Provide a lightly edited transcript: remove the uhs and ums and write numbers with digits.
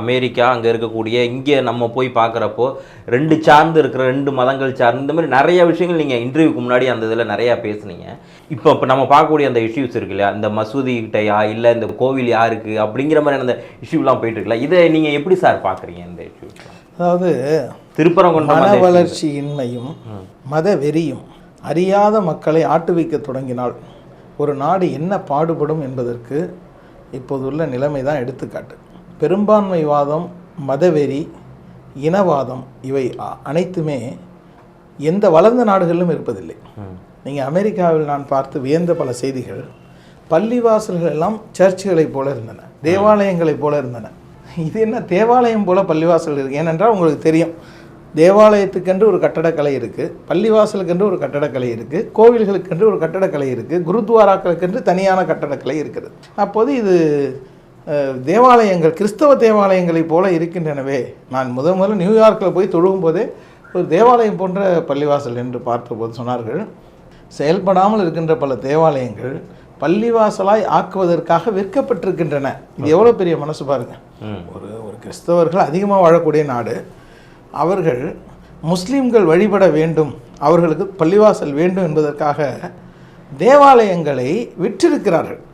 America அங்கே இருக்கக்கூடிய இங்கே நம்ம போய் பார்க்குறப்போ சார்ந்து இருக்கிற 2 மதங்கள் சார்ந்து இந்த மாதிரி நிறைய விஷயங்கள் நீங்கள் இன்டர்வியூக்கு முன்னாடி அந்த இதில் நிறையா பேசுனீங்க. இப்போ நம்ம பார்க்கக்கூடிய அந்த இஷ்யூஸ் இருக்கு இல்லையா, இந்த மசூதி கிட்டையா இல்லை இந்த கோவில் யாருக்கு அப்படிங்கிற மாதிரி அந்த இஷ்யூலாம் போயிட்டு இருக்குல்ல, இதை நீங்கள் எப்படி சார் பார்க்குறீங்க இந்த இஷ்யூ? அதாவது திருப்பரங்குன்றம் மன வளர்ச்சியின்மையும் மத வெறியும் அறியாத மக்களை ஆட்டுவிக்க தொடங்கினால் ஒரு நாடு என்ன பாடுபடும் என்பதற்கு இப்போதுள்ள நிலைமை தான் எடுத்துக்காட்டு. பெரும்பான்மைவாதம், மதவெறி, இனவாதம் இவை அனைத்துமே எந்த வளர்ந்த நாடுகளிலும் இருப்பதில்லை. நீங்கள் அமெரிக்காவில் நான் பார்த்து வியந்த பல செய்திகள், பள்ளிவாசல்கள் எல்லாம் சர்ச்சுகளைப் போல இருந்தன, தேவாலயங்களைப் போல இருந்தன. இது என்ன தேவாலயம் போல பள்ளிவாசல் இருக்குது? ஏனென்றால் உங்களுக்கு தெரியும், தேவாலயத்துக்கென்று ஒரு கட்டடக்கலை இருக்குது, பள்ளிவாசலுக்கென்று ஒரு கட்டடக்கலை இருக்குது, கோவில்களுக்கென்று ஒரு கட்டடக்கலை இருக்குது, குருத்வாராக்களுக்கென்று தனியான கட்டடக்கலை இருக்கிறது. அப்போது இது தேவாலயங்கள் கிறிஸ்தவ தேவாலயங்களைப் போல இருக்கின்றனவே. நான் முதல்ல நியூயார்க்கில் போய் தொழுகும் போதே ஒரு தேவாலயம் போன்ற பள்ளிவாசல் என்று பார்த்தபோது சொன்னார்கள், செயல்படாமல் இருக்கின்ற பல தேவாலயங்கள் பள்ளிவாசலாய் ஆக்குவதற்காக விற்கப்பட்டிருக்கின்றன. இது எவ்வளோ பெரிய மனசு பாருங்கள். ஒரு கிறிஸ்தவர்கள் அதிகமாக வாழக்கூடிய நாடு, அவர்கள் முஸ்லீம்கள் வழிபட வேண்டும், அவர்களுக்கு பள்ளிவாசல் வேண்டும் என்பதற்காக தேவாலயங்களை விற்றிருக்கிறார்கள்.